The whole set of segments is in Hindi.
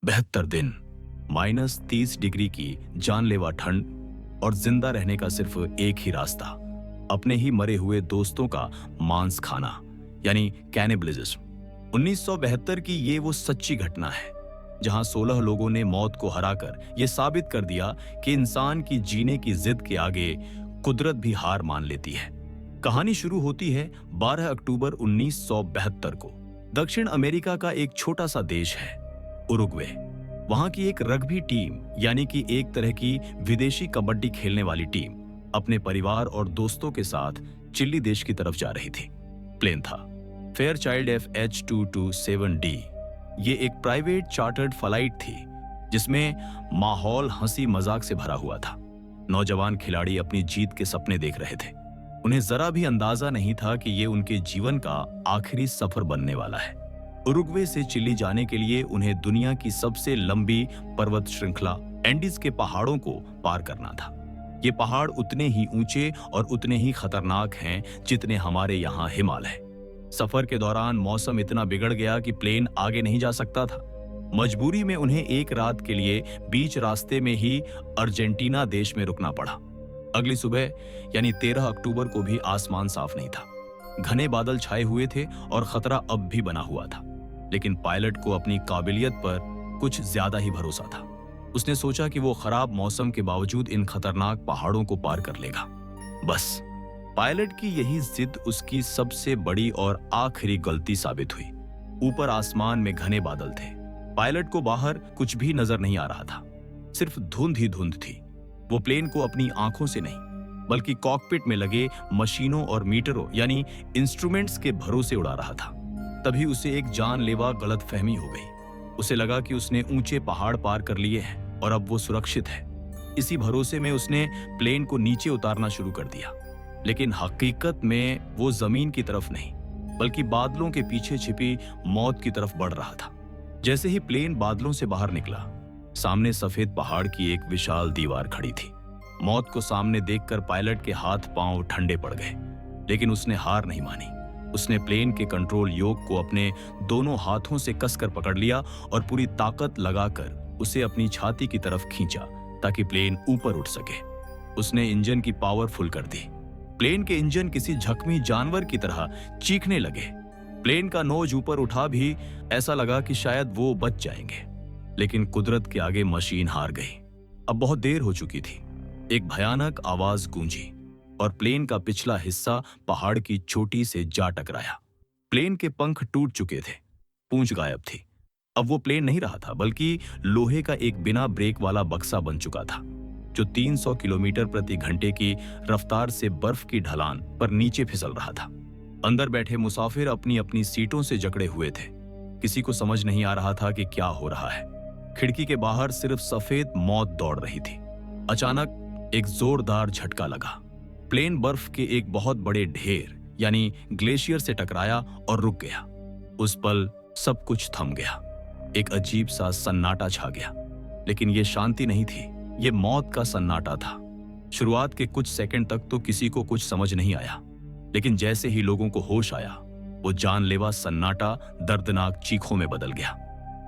72 दिन, -30 डिग्री की जानलेवा ठंड और जिंदा रहने का सिर्फ एक ही रास्ता, अपने ही मरे हुए दोस्तों का मांस खाना, यानी कैनिबलिज्म। 1972 की ये वो सच्ची घटना है जहां 16 लोगों ने मौत को हराकर ये साबित कर दिया कि इंसान की जीने की जिद के आगे कुदरत भी हार मान लेती है। कहानी शुरू होती है 12 अक्टूबर 1972 को। दक्षिण अमेरिका का एक छोटा सा देश है उरुग्वे। वहां की एक रग्बी टीम, यानी कि एक तरह की विदेशी कबड्डी खेलने वाली टीम, अपने परिवार और दोस्तों के साथ चिली देश की तरफ जा रही थी। प्लेन था फेयरचाइल्ड FH227D। ये एक प्राइवेट चार्टर्ड फ्लाइट थी जिसमें माहौल हंसी मजाक से भरा हुआ था। नौजवान खिलाड़ी अपनी जीत के सपने देख रहे थे। उन्हें जरा भी अंदाजा नहीं था कि ये उनके जीवन का आखिरी सफर बनने वाला है। उरुग्वे से चिली जाने के लिए उन्हें दुनिया की सबसे लंबी पर्वत श्रृंखला एंडीज के पहाड़ों को पार करना था। ये पहाड़ उतने ही ऊंचे और उतने ही खतरनाक हैं जितने हमारे यहाँ हिमालय। सफर के दौरान मौसम इतना बिगड़ गया कि प्लेन आगे नहीं जा सकता था। मजबूरी में उन्हें एक रात के लिए बीच रास्ते में ही अर्जेंटीना देश में रुकना पड़ा। अगली सुबह यानी 13 अक्टूबर को भी आसमान साफ नहीं था। घने बादल छाए हुए थे और खतरा अब भी बना हुआ था। लेकिन पायलट को अपनी काबिलियत पर कुछ ज्यादा ही भरोसा था। उसने सोचा कि वो खराब मौसम के बावजूद इन खतरनाक पहाड़ों को पार कर लेगा। बस पायलट की यही जिद उसकी सबसे बड़ी और आखिरी गलती साबित हुई। ऊपर आसमान में घने बादल थे। पायलट को बाहर कुछ भी नजर नहीं आ रहा था, सिर्फ धुंध ही धुंध थी। वो प्लेन को अपनी आंखों से नहीं बल्कि कॉकपिट में लगे मशीनों और मीटरों यानी इंस्ट्रूमेंट्स के भरोसे उड़ा रहा था। तभी उसे एक जानलेवा गलतफहमी हो गई। उसे लगा कि उसने ऊंचे पहाड़ पार कर लिए हैं और अब वो सुरक्षित है। इसी भरोसे में उसने प्लेन को नीचे उतारना शुरू कर दिया। लेकिन हकीकत में वो जमीन की तरफ नहीं बल्कि बादलों के पीछे छिपी मौत की तरफ बढ़ रहा था। जैसे ही प्लेन बादलों से बाहर निकला, सामने सफेद पहाड़ की एक विशाल दीवार खड़ी थी। मौत को सामने देखकर पायलट के हाथ पांव ठंडे पड़ गए, लेकिन उसने हार नहीं मानी। उसने प्लेन के कंट्रोल योक को अपने दोनों हाथों से कसकर पकड़ लिया और पूरी ताकत लगाकर उसे अपनी छाती की तरफ खींचा ताकि प्लेन ऊपर उठ सके। उसने इंजन की पावर फुल कर दी। प्लेन के इंजन किसी जख्मी जानवर की तरह चीखने लगे। प्लेन का नोज ऊपर उठा भी ऐसा लगा कि शायद वो बच जाएंगे, लेकिन कुदरत के आगे मशीन हार गई। अब बहुत देर हो चुकी थी। एक भयानक आवाज गूंजी और प्लेन का पिछला हिस्सा पहाड़ की चोटी से जा टकराया। प्लेन के पंख टूट चुके थे, पूंछ गायब थी। अब वो प्लेन नहीं रहा था बल्कि लोहे का एक बिना ब्रेक वाला बक्सा बन चुका था जो 300 किलोमीटर प्रति घंटे की रफ्तार से बर्फ की ढलान पर नीचे फिसल रहा था। अंदर बैठे मुसाफिर अपनी अपनी सीटों से जकड़े हुए थे। किसी को समझ नहीं आ रहा था कि क्या हो रहा है। खिड़की के बाहर सिर्फ सफेद मौत दौड़ रही थी। अचानक एक जोरदार झटका लगा। प्लेन बर्फ के एक बहुत बड़े ढेर यानी ग्लेशियर से टकराया और रुक गया। उस पल सब कुछ थम गया। एक अजीब सा सन्नाटा छा गया, लेकिन यह शांति नहीं थी, ये मौत का सन्नाटा था। शुरुआत के कुछ सेकंड तक तो किसी को कुछ समझ नहीं आया, लेकिन जैसे ही लोगों को होश आया, वो जानलेवा सन्नाटा दर्दनाक चीखों में बदल गया।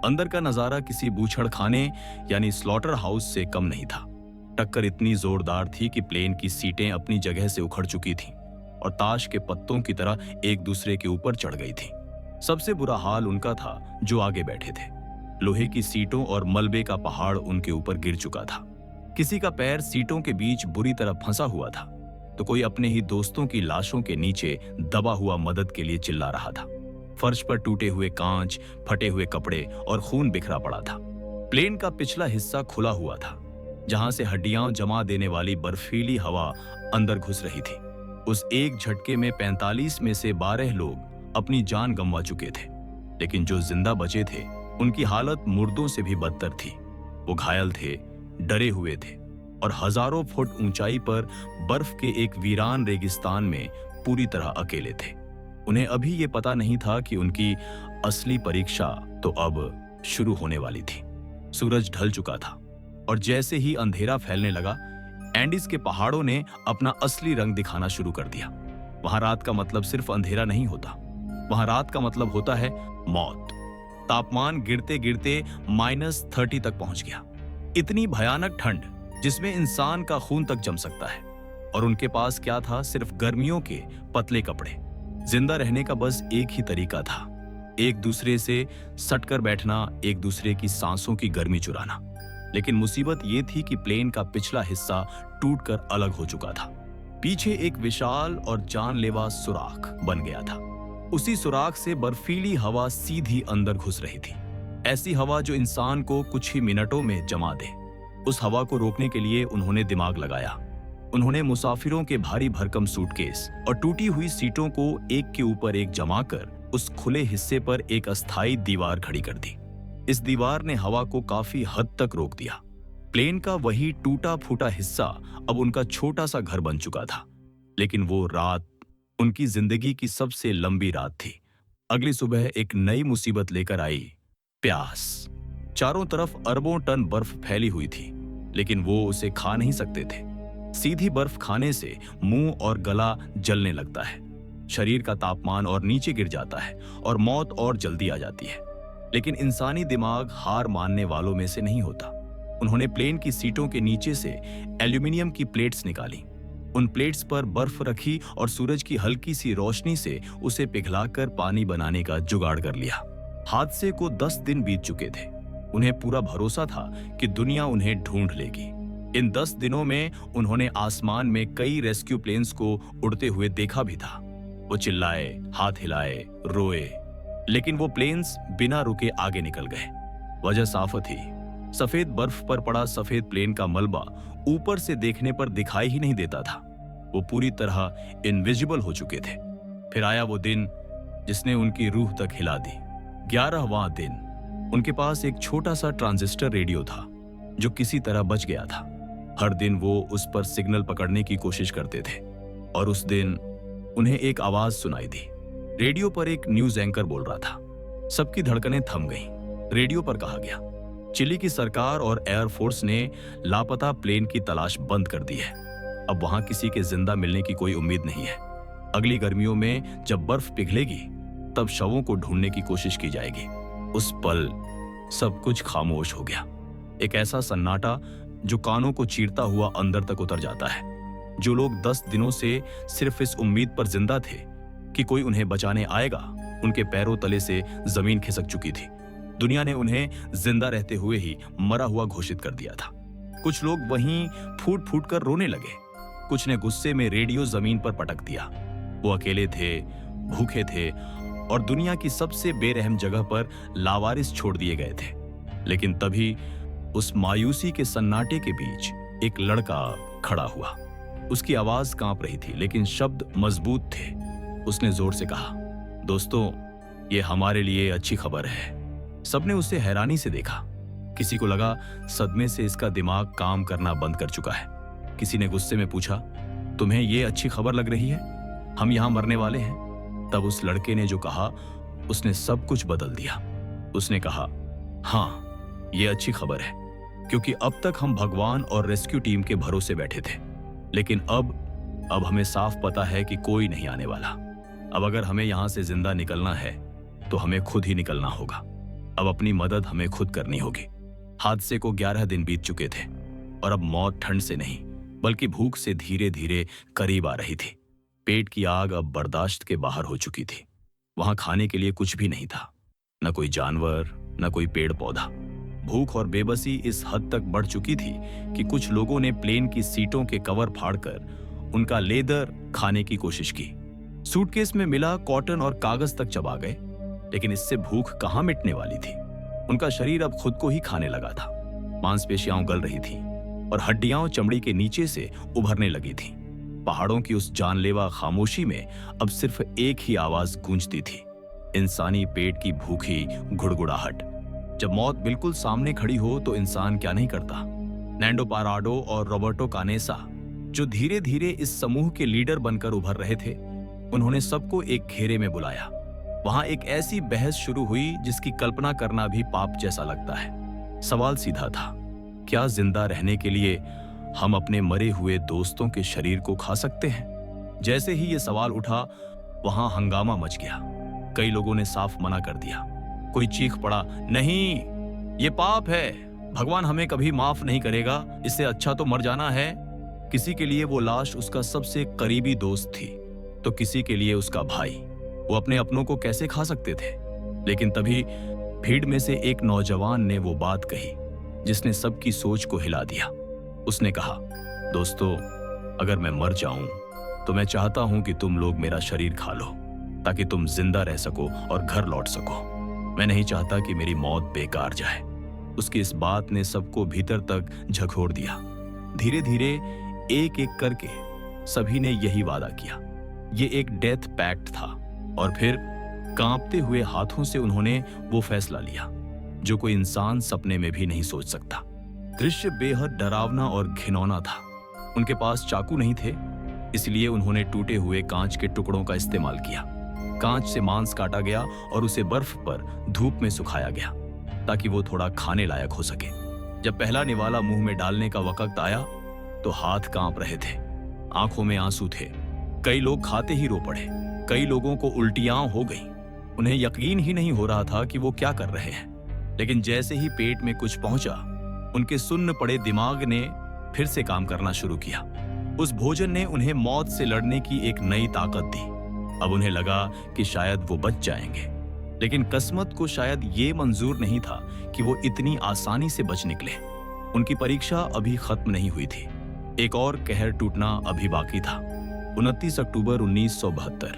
अंदर का नजारा किसी बूछड़खाने यानी स्लॉटर हाउस से कम नहीं था। टक्कर इतनी जोरदार थी कि प्लेन की सीटें अपनी जगह से उखड़ चुकी थीं और ताश के पत्तों की तरह एक दूसरे के ऊपर चढ़ गई थीं। सबसे बुरा हाल उनका था जो आगे बैठे थे। लोहे की सीटों और मलबे का पहाड़ उनके ऊपर गिर चुका था। किसी का पैर सीटों के बीच बुरी तरह फंसा हुआ था, तो कोई अपने ही दोस्तों की लाशों के नीचे दबा हुआ मदद के लिए चिल्ला रहा था। फर्श पर टूटे हुए कांच, फटे हुए कपड़े और खून बिखरा पड़ा था। प्लेन का पिछला हिस्सा खुला हुआ था, जहां से हड्डियां जमा देने वाली बर्फीली हवा अंदर घुस रही थी। उस एक झटके में 45 में से 12 लोग अपनी जान गंवा चुके थे, लेकिन जो जिंदा बचे थे उनकी हालत मुर्दों से भी बदतर थी। वो घायल थे, डरे हुए थे और हजारों फुट ऊंचाई पर बर्फ के एक वीरान रेगिस्तान में पूरी तरह अकेले थे। उन्हें अभी ये पता नहीं था कि उनकी असली परीक्षा तो अब शुरू होने वाली थी। सूरज ढल चुका था और जैसे ही अंधेरा फैलने लगा, एंडीज के पहाड़ों ने अपना असली रंग दिखाना शुरू कर दिया। वहां रात का मतलब सिर्फ अंधेरा नहीं होता, वहां रात का मतलब होता है मौत। तापमान गिरते गिरते -30 तक पहुंच गया। इतनी भयानक ठंड जिसमें इंसान का खून तक जम सकता है। और उनके पास क्या था? सिर्फ गर्मियों के पतले कपड़े। जिंदा रहने का बस एक ही तरीका था, एक दूसरे से सटकर बैठना, एक दूसरे की सांसों की गर्मी चुराना। लेकिन मुसीबत ये थी कि प्लेन का पिछला हिस्सा टूटकर अलग हो चुका था। पीछे एक विशाल और जानलेवा सुराख बन गया था। उसी सुराख से बर्फीली हवा सीधी अंदर घुस रही थी, ऐसी हवा जो इंसान को कुछ ही मिनटों में जमा दे। उस हवा को रोकने के लिए उन्होंने दिमाग लगाया। उन्होंने मुसाफिरों के भारी भरकम सूटकेस और टूटी हुई सीटों को एक के ऊपर एक जमाकर उस खुले हिस्से पर एक अस्थायी दीवार खड़ी कर दी। इस दीवार ने हवा को काफी हद तक रोक दिया। प्लेन का वही टूटा फूटा हिस्सा अब उनका छोटा सा घर बन चुका था। लेकिन वो रात उनकी जिंदगी की सबसे लंबी रात थी। अगली सुबह एक नई मुसीबत लेकर आई, प्यास। चारों तरफ अरबों टन बर्फ फैली हुई थी, लेकिन वो उसे खा नहीं सकते थे। सीधी बर्फ खाने से मुंह और गला जलने लगता है, शरीर का तापमान और नीचे गिर जाता है और मौत और जल्दी आ जाती है। लेकिन इंसानी दिमाग हार मानने वालों में से नहीं होता। उन्होंने प्लेन की सीटों के नीचे से एल्यूमिनियम की प्लेट्स निकाली, उन प्लेट्स पर बर्फ रखी और सूरज की हल्की सी रोशनी से उसे पिघलाकर पानी बनाने का जुगाड़ कर लिया। हादसे को 10 दिन बीत चुके थे। उन्हें पूरा भरोसा था कि दुनिया उन्हें ढूंढ लेगी। इन 10 दिनों में उन्होंने आसमान में कई रेस्क्यू प्लेन्स को उड़ते हुए देखा भी था। वो चिल्लाए, हाथ हिलाए, रोए, लेकिन वो प्लेन्स बिना रुके आगे निकल गए। वजह साफ थी, सफेद बर्फ पर पड़ा सफेद प्लेन का मलबा ऊपर से देखने पर दिखाई ही नहीं देता था। वो पूरी तरह इनविजिबल हो चुके थे। फिर आया वो दिन जिसने उनकी रूह तक हिला दी। 11वां दिन। उनके पास एक छोटा सा ट्रांजिस्टर रेडियो था जो किसी तरह बच गया था। हर दिन वो उस पर सिग्नल पकड़ने की कोशिश करते थे और उस दिन उन्हें एक आवाज सुनाई दी। रेडियो पर एक न्यूज एंकर बोल रहा था। सबकी धड़कनें थम गईं। रेडियो पर कहा गया, चिली की सरकार और एयरफोर्स ने लापता प्लेन की तलाश बंद कर दी है। अब वहां किसी के जिंदा मिलने की कोई उम्मीद नहीं है। अगली गर्मियों में जब बर्फ पिघलेगी तब शवों को ढूंढने की कोशिश की जाएगी। उस पल सब कुछ खामोश हो गया। एक ऐसा सन्नाटा जो कानों को चीरता हुआ अंदर तक उतर जाता है। जो लोग 10 दिनों से सिर्फ इस उम्मीद पर जिंदा थे कि कोई उन्हें बचाने आएगा, उनके पैरों तले से जमीन खिसक चुकी थी। दुनिया ने उन्हें जिंदा रहते हुए ही मरा हुआ घोषित कर दिया था। कुछ लोग वहीं फूट फूट कर रोने लगे, कुछ ने गुस्से में रेडियो जमीन पर पटक दिया। वो अकेले थे, भूखे थे और दुनिया की सबसे बेरहम जगह पर लावारिस छोड़ दिए गए थे। लेकिन तभी उस मायूसी के सन्नाटे के बीच एक लड़का खड़ा हुआ। उसकी आवाज कांप रही थी लेकिन शब्द मजबूत थे। उसने जोर से कहा, दोस्तों, ये हमारे लिए अच्छी खबर है। सबने उसे हैरानी से देखा। किसी को लगा सदमे से इसका दिमाग काम करना बंद कर चुका है। किसी ने गुस्से में पूछा, तुम्हें ये अच्छी खबर लग रही है? हम यहां मरने वाले हैं। तब उस लड़के ने जो कहा उसने सब कुछ बदल दिया। उसने कहा, हाँ, ये अच्छी खबर है, क्योंकि अब तक हम भगवान और रेस्क्यू टीम के भरोसे बैठे थे। लेकिन अब हमें साफ पता है कि कोई नहीं आने वाला। अब अगर हमें यहां से जिंदा निकलना है तो हमें खुद ही निकलना होगा। अब अपनी मदद हमें खुद करनी होगी। हादसे को 11 दिन बीत चुके थे और अब मौत ठंड से नहीं बल्कि भूख से धीरे धीरे करीब आ रही थी। पेट की आग अब बर्दाश्त के बाहर हो चुकी थी। वहां खाने के लिए कुछ भी नहीं था, न कोई जानवर, न कोई पेड़ पौधा। भूख और बेबसी इस हद तक बढ़ चुकी थी कि कुछ लोगों ने प्लेन की सीटों के कवर फाड़कर उनका लेदर खाने की कोशिश की। सूटकेस में मिला कॉटन और कागज तक चबा गए, लेकिन इससे भूख कहां मिटने वाली थी। उनका शरीर अब खुद को ही खाने लगा था। मांसपेशियां गल रही थीं और हड्डियां चमड़ी के नीचे से उभरने लगी थीं। पहाड़ों की उस जानलेवा खामोशी में अब सिर्फ एक ही आवाज गूंजती थी, इंसानी पेट की भूखी घुड़घुड़ाहट। जब मौत बिल्कुल सामने खड़ी हो तो इंसान क्या नहीं करता। नैंडो पाराडो और रॉबर्टो कानेसा, जो धीरे धीरे इस समूह के लीडर बनकर उभर रहे थे, उन्होंने सबको एक घेरे में बुलाया। वहां एक ऐसी बहस शुरू हुई जिसकी कल्पना करना भी पाप जैसा लगता है। सवाल सीधा था, क्या जिंदा रहने के लिए हम अपने मरे हुए दोस्तों के शरीर को खा सकते हैं? जैसे ही यह सवाल उठा, वहां हंगामा मच गया। कई लोगों ने साफ मना कर दिया। कोई चीख पड़ा, नहीं, ये पाप है, भगवान हमें कभी माफ नहीं करेगा, इससे अच्छा तो मर जाना है। किसी के लिए वो लाश उसका सबसे करीबी दोस्त थी, तो किसी के लिए उसका भाई। वो अपने अपनों को कैसे खा सकते थे? लेकिन तभी भीड़ में से एक नौजवान ने वो बात कही जिसने सबकी सोच को हिला दिया। उसने कहा, दोस्तों, अगर मैं मर जाऊं तो मैं चाहता हूं कि तुम लोग मेरा शरीर खा लो, ताकि तुम जिंदा रह सको और घर लौट सको। मैं नहीं चाहता कि मेरी मौत बेकार जाए। उसकी इस बात ने सबको भीतर तक झकोर दिया। धीरे धीरे एक एक करके सभी ने यही वादा किया। ये एक डेथ पैक्ट था। और फिर कांपते हुए हाथों से उन्होंने वो फैसला लिया जो कोई इंसान सपने में भी नहीं सोच सकता। दृश्य बेहद डरावना और घिनौना था। उनके पास चाकू नहीं थे, इसलिए उन्होंने टूटे हुए कांच के टुकड़ों का इस्तेमाल किया। कांच से मांस काटा गया और उसे बर्फ पर धूप में सुखाया गया ताकि वो थोड़ा खाने लायक हो सके। जब पहला निवाला मुंह में डालने का वक्त आया तो हाथ कांप रहे थे, आंखों में आंसू थे। कई लोग खाते ही रो पड़े, कई लोगों को उल्टियां हो गई। उन्हें यकीन ही नहीं हो रहा था कि वो क्या कर रहे हैं। लेकिन जैसे ही पेट में कुछ पहुंचा, उनके सुन्न पड़े दिमाग ने फिर से काम करना शुरू किया। उस भोजन ने उन्हें मौत से लड़ने की एक नई ताकत दी। अब उन्हें लगा कि शायद वो बच जाएंगे, लेकिन किस्मत को शायद ये मंजूर नहीं था कि वो इतनी आसानी से बच निकले। उनकी परीक्षा अभी खत्म नहीं हुई थी। एक और कहर टूटना अभी बाकी था। 29 अक्टूबर 1972।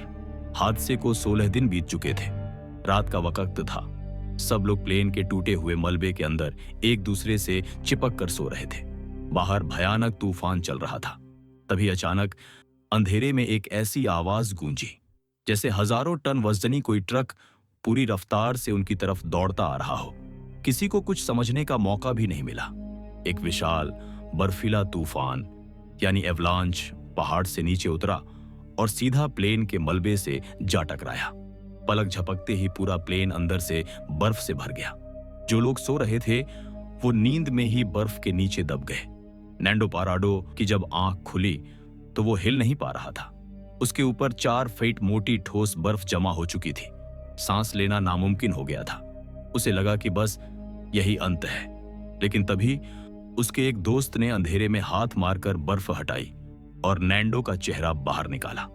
हादसे को 16 दिन बीत चुके थे। रात का वक्त था। सब लोग प्लेन के टूटे हुए मलबे के अंदर एक दूसरे से चिपक कर सो रहे थे। बाहर भयानक तूफान चल रहा था। तभी अचानक अंधेरे में एक ऐसी आवाज गूंजी जैसे हजारों टन वजनी कोई ट्रक पूरी रफ्तार से उनकी तरफ दौड़ता आ रहा हो। किसी को कुछ समझने का मौका भी नहीं मिला। एक विशाल बर्फीला तूफान यानी एवलांच पहाड़ से नीचे उतरा और सीधा प्लेन के मलबे से जा टकराया। पलक झपकते ही पूरा प्लेन अंदर से बर्फ से भर गया। जो लोग सो रहे थे वो नींद में ही बर्फ के नीचे दब गए। नैंडो पाराडो की जब आंख खुली तो वो हिल नहीं पा रहा था। उसके ऊपर 4 फीट मोटी ठोस बर्फ जमा हो चुकी थी। सांस लेना नामुमकिन हो गया था। उसे लगा कि बस यही अंत है। लेकिन तभी उसके एक दोस्त ने अंधेरे में हाथ मारकर बर्फ हटाई और नैंडो का चेहरा बाहर निकाला।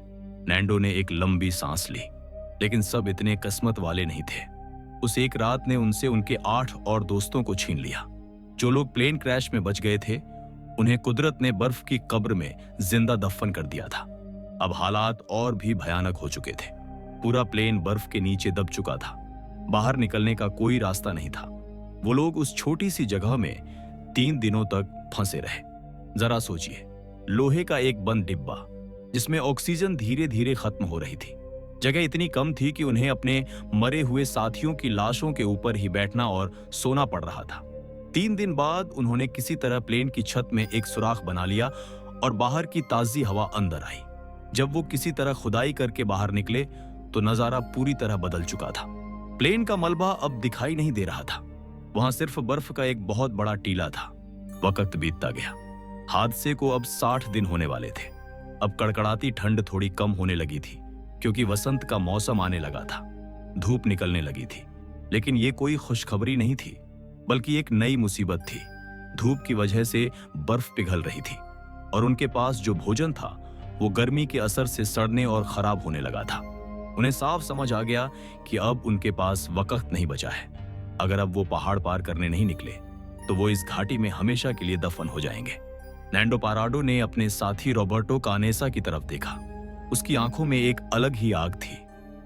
नैंडो ने एक लंबी सांस ली, लेकिन सब इतने किस्मत वाले नहीं थे। उस एक रात ने उनसे उनके 8 और दोस्तों को छीन लिया। जो लोग प्लेन क्रैश में बच गए थे उन्हें कुदरत ने बर्फ की कब्र में जिंदा दफन कर दिया था। अब हालात और भी भयानक हो चुके थे। पूरा प्लेन बर्फ के नीचे दब चुका था। बाहर निकलने का कोई रास्ता नहीं था। वो लोग उस छोटी सी जगह में 3 दिनों तक फंसे रहे। जरा सोचिए, लोहे का एक बंद डिब्बा जिसमें ऑक्सीजन धीरे धीरे खत्म हो रही थी। जगह इतनी कम थी कि उन्हें अपने मरे हुए साथियों की लाशों के ऊपर ही बैठना और सोना पड़ रहा था। 3 दिन बाद उन्होंने किसी तरह प्लेन की छत में एक सुराख बना लिया और बाहर की ताजी हवा अंदर आई। जब वो किसी तरह खुदाई करके बाहर निकले तो नजारा पूरी तरह बदल चुका था। प्लेन का मलबा अब दिखाई नहीं दे रहा था। वहां सिर्फ बर्फ का एक बहुत बड़ा टीला था। वक्त बीतता गया। हादसे को अब 60 दिन होने वाले थे। अब कड़कड़ाती ठंड थोड़ी कम होने लगी थी क्योंकि वसंत का मौसम आने लगा था। धूप निकलने लगी थी। लेकिन ये कोई खुशखबरी नहीं थी, बल्कि एक नई मुसीबत थी। धूप की वजह से बर्फ पिघल रही थी और उनके पास जो भोजन था वो गर्मी के असर से सड़ने और खराब होने लगा था। उन्हें साफ समझ आ गया कि अब उनके पास वक्त नहीं बचा है। अगर अब वो पहाड़ पार करने नहीं निकले तो वो इस घाटी में हमेशा के लिए दफन हो जाएंगे। नैंडो पाराडो ने अपने साथी रॉबर्टो कानेसा की तरफ देखा। उसकी आंखों में एक अलग ही आग थी।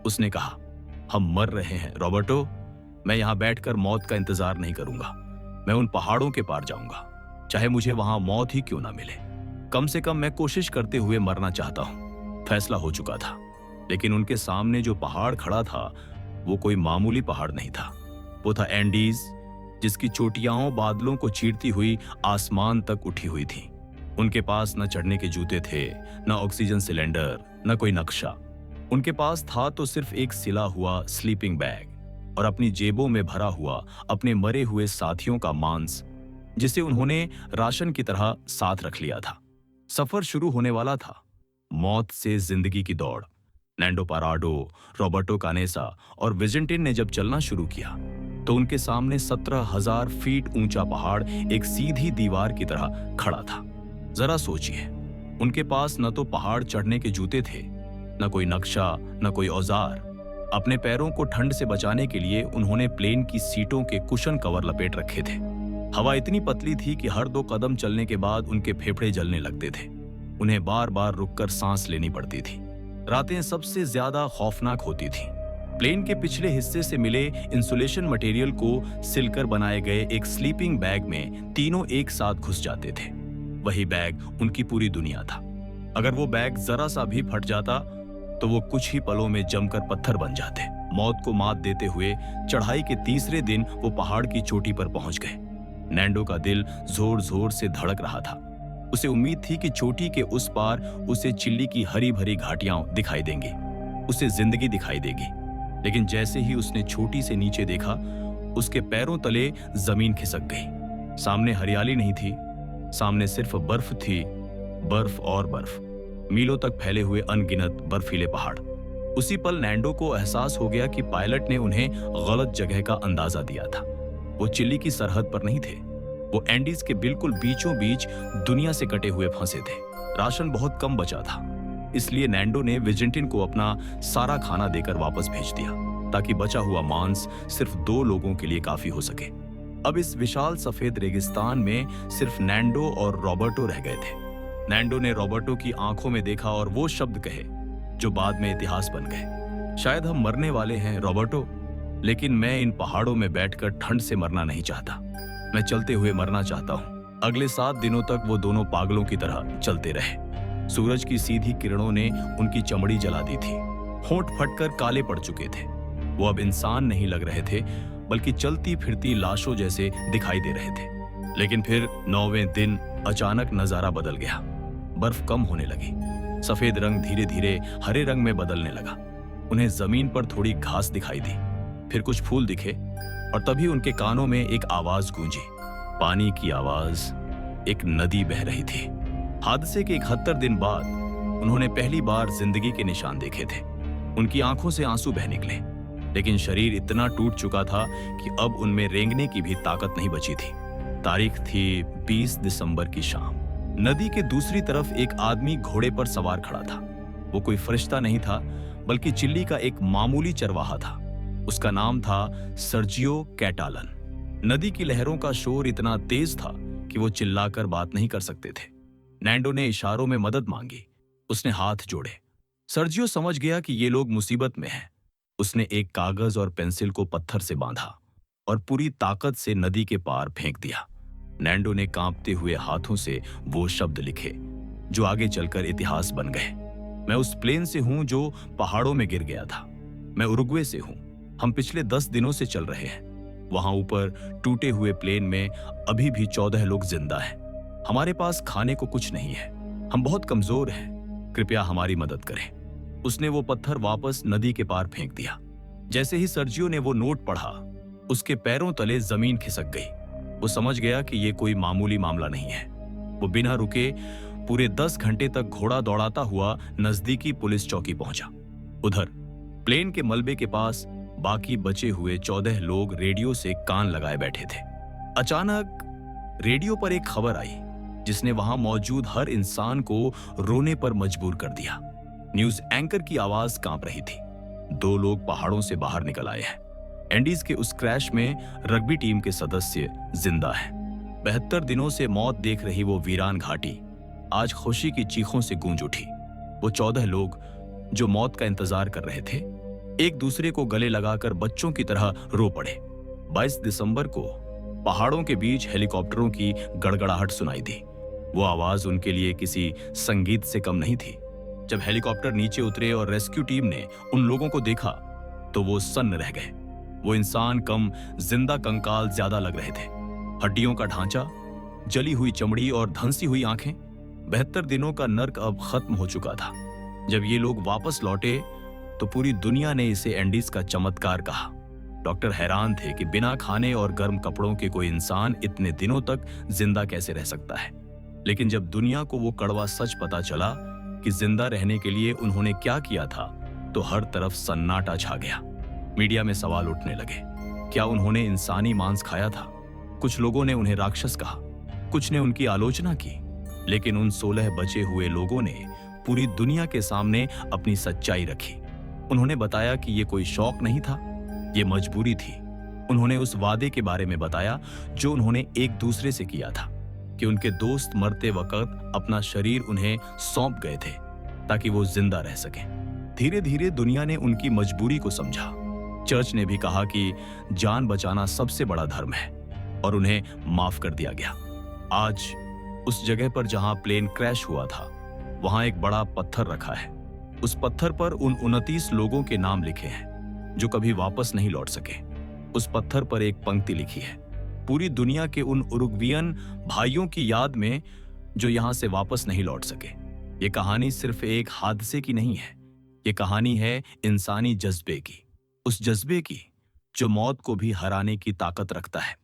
उसने कहा, हम मर रहे हैं रॉबर्टो। मैं यहां बैठकर मौत का इंतजार नहीं करूंगा। मैं उन पहाड़ों के पार जाऊंगा, चाहे मुझे वहां मौत ही क्यों ना मिले। कम से कम मैं कोशिश करते हुए मरना चाहता हूं। फैसला हो चुका था। लेकिन उनके सामने जो पहाड़ खड़ा था वो कोई मामूली पहाड़ नहीं था। वो था एंडीज, जिसकी चोटियां बादलों को चीरती हुई आसमान तक उठी हुई थी। उनके पास न चढ़ने के जूते थे, न ऑक्सीजन सिलेंडर, न कोई नक्शा। उनके पास था तो सिर्फ एक सिला हुआ स्लीपिंग बैग और अपनी जेबों में भरा हुआ अपने मरे हुए साथियों का मांस, जिसे उन्होंने राशन की तरह साथ रख लिया था। सफर शुरू होने वाला था। मौत से जिंदगी की दौड़। नैंडो पाराडो, रॉबर्टो कानेसा और विजेंटिन ने जब चलना शुरू किया तो उनके सामने 17,000 फीट ऊंचा पहाड़ एक सीधी दीवार की तरह खड़ा था। जरा सोचिए, उनके पास न तो पहाड़ चढ़ने के जूते थे, न कोई नक्शा, न कोई औजार। अपने पैरों को ठंड से बचाने के लिए उन्होंने प्लेन की सीटों के कुशन कवर लपेट रखे थे। हवा इतनी पतली थी कि हर 2 कदम चलने के बाद उनके फेफड़े जलने लगते थे। उन्हें बार बार रुककर सांस लेनी पड़ती थी। रातें सबसे ज्यादा खौफनाक होती थीं। प्लेन के पिछले हिस्से से मिले इंसुलेशन मटेरियल को सिलकर बनाए गए एक स्लीपिंग बैग में तीनों एक साथ घुस जाते थे। वही बैग उनकी पूरी दुनिया था। अगर वो बैग जरा सा भी फट जाता तो वो कुछ ही पलों में जमकर पत्थर बन जाते। मौत को मात देते हुए चढ़ाई के तीसरे दिन वो पहाड़ की चोटी पर पहुंच गए। नैंडो का दिल जोर जोर से धड़क रहा था। उसे उम्मीद थी कि चोटी के उस पार उसे चिल्ली की हरी भरी घाटियां दिखाई देंगी, उसे जिंदगी दिखाई देगी। लेकिन जैसे ही उसने चोटी से नीचे देखा, उसके पैरों तले जमीन खिसक गई। सामने हरियाली नहीं थी, सामने सिर्फ बर्फ थी, बर्फ और बर्फ, मीलों तक फैले हुए अनगिनत बर्फीले पहाड़। उसी पल नैंडो को एहसास हो गया कि पायलट ने उन्हें गलत जगह का अंदाजा दिया था। वो चिली की सरहद पर नहीं थे, वो एंडीज के बिल्कुल बीचों बीच दुनिया से कटे हुए फंसे थे। राशन बहुत कम बचा था, इसलिए नैंडो ने विजेंटिन को अपना सारा खाना देकर वापस भेज दिया ताकि बचा हुआ मांस सिर्फ 2 लोगों के लिए काफी हो सके। अब इस विशाल सफेद रेगिस्तान में सिर्फ नैंडो और रॉबर्टो रह गए थे। नैंडो ने रॉबर्टो की आंखों में देखा और वो शब्द कहे जो बाद में इतिहास बन गए। शायद हम मरने वाले हैं रॉबर्टो, लेकिन मैं इन पहाड़ों में बैठकर ठंड से मरना नहीं चाहता। मैं चलते हुए मरना चाहता हूँ। अगले 7 दिनों तक वो दोनों पागलों की तरह चलते रहे। सूरज की सीधी किरणों ने उनकी चमड़ी जला दी थी। होंठ फटकर काले पड़ चुके थे। वो अब इंसान नहीं लग रहे थे, बल्कि चलती फिरती लाशों जैसे दिखाई दे रहे थे। लेकिन फिर 9वें दिन अचानक नजारा बदल गया। बर्फ कम होने लगी, सफेद रंग धीरे धीरे हरे रंग में बदलने लगा। उन्हें जमीन पर थोड़ी घास दिखाई दी, फिर कुछ फूल दिखे, और तभी उनके कानों में एक आवाज गूंजी, पानी की आवाज। एक नदी बह रही थी। हादसे के 71 दिन बाद उन्होंने पहली बार जिंदगी के निशान देखे थे। उनकी आंखों से आंसू बह निकले, लेकिन शरीर इतना टूट चुका था कि अब उनमें रेंगने की भी ताकत नहीं बची थी। तारीख थी 20 दिसंबर की शाम। नदी के दूसरी तरफ एक आदमी घोड़े पर सवार खड़ा था। वो कोई फरिश्ता नहीं था, बल्कि चिल्ली का एक मामूली चरवाहा था। उसका नाम था सर्जियो कैटालन। नदी की लहरों का शोर इतना तेज था कि वो चिल्लाकर बात नहीं कर सकते थे। नैंडो ने इशारों में मदद मांगी। उसने हाथ जोड़े। सर्जियो समझ गया कि ये लोग मुसीबत में हैं। उसने एक कागज और पेंसिल को पत्थर से बांधा और पूरी ताकत से नदी के पार फेंक दिया। नैंडो ने कांपते हुए हाथों से वो शब्द लिखे जो आगे चलकर इतिहास बन गए। मैं उस प्लेन से हूं जो पहाड़ों में गिर गया था। मैं उरुग्वे से हूं। हम पिछले 10 दिनों से चल रहे हैं। वहां ऊपर टूटे हुए प्लेन में अभी भी 14 लोग जिंदा हैं। हमारे पास खाने को कुछ नहीं है। हम बहुत कमजोर हैं। कृपया हमारी मदद करें। उसने वो पत्थर वापस नदी के पार फेंक दिया। जैसे ही सर्जियो ने वो नोट पढ़ा, उसके पैरों तले जमीन खिसक गई। वो समझ गया कि ये कोई मामूली मामला नहीं है। वो बिना रुके पूरे 10 घंटे तक घोड़ा दौड़ाता हुआ नजदीकी पुलिस चौकी पहुंचा। उधर प्लेन के मलबे के पास बाकी बचे हुए 14 लोग रेडियो से कान लगाए बैठे थे। अचानक रेडियो पर एक खबर आई जिसने वहां मौजूद हर इंसान को रोने पर मजबूर कर दिया। न्यूज एंकर की आवाज कांप रही थी। 2 लोग पहाड़ों से बाहर निकल आए हैं। एंडीज के उस क्रैश में रग्बी टीम के सदस्य जिंदा हैं। 72 दिनों से मौत देख रही वो वीरान घाटी आज खुशी की चीखों से गूंज उठी। वो 14 लोग जो मौत का इंतजार कर रहे थे, एक दूसरे को गले लगाकर बच्चों की तरह रो पड़े। 22 दिसंबर को पहाड़ों के बीच हेलीकॉप्टरों की गड़गड़ाहट सुनाई दी। वो आवाज उनके लिए किसी संगीत से कम नहीं थी। जब हेलीकॉप्टर नीचे उतरे और रेस्क्यू टीम ने उन लोगों को देखा तो वो सन्न रह गए। वो इंसान कम जिंदा कंकाल ज्यादा लग रहे थे। हड्डियों का ढांचा, जली हुई चमड़ी और धंसी हुई आंखें। 72 दिनों का नर्क अब खत्म हो चुका था। जब ये लोग वापस लौटे तो पूरी दुनिया ने इसे एंडीज का चमत्कार कहा। डॉक्टर हैरान थे कि बिना खाने और गर्म कपड़ों के कोई इंसान इतने दिनों तक जिंदा कैसे रह सकता है। लेकिन जब दुनिया को वो कड़वा सच पता चला कि जिंदा रहने के लिए उन्होंने क्या किया था, तो हर तरफ सन्नाटा छा गया। मीडिया में सवाल उठने लगे, क्या उन्होंने इंसानी मांस खाया था? कुछ लोगों ने उन्हें राक्षस कहा, कुछ ने उनकी आलोचना की, लेकिन उन 16 बचे हुए लोगों ने पूरी दुनिया के सामने अपनी सच्चाई रखी। उन्होंने बताया कि ये कोई शौक नहीं था, ये मजबूरी थी। उन्होंने उस वादे के बारे में बताया जो उन्होंने एक दूसरे से किया था कि उनके दोस्त मरते वक्त अपना शरीर उन्हें सौंप गए थे ताकि वो जिंदा रह सकें। धीरे धीरे दुनिया ने उनकी मजबूरी को समझा। चर्च ने भी कहा कि जान बचाना सबसे बड़ा धर्म है और उन्हें माफ कर दिया गया। आज उस जगह पर जहां प्लेन क्रैश हुआ था, वहां एक बड़ा पत्थर रखा है। उस पत्थर पर उन 29 लोगों के नाम लिखे हैं जो कभी वापस नहीं लौट सके। उस पत्थर पर एक पंक्ति लिखी है, पूरी दुनिया के उन उरुग्वियन भाइयों की याद में जो यहां से वापस नहीं लौट सके। ये कहानी सिर्फ एक हादसे की नहीं है, ये कहानी है इंसानी जज्बे की, उस जज्बे की जो मौत को भी हराने की ताकत रखता है।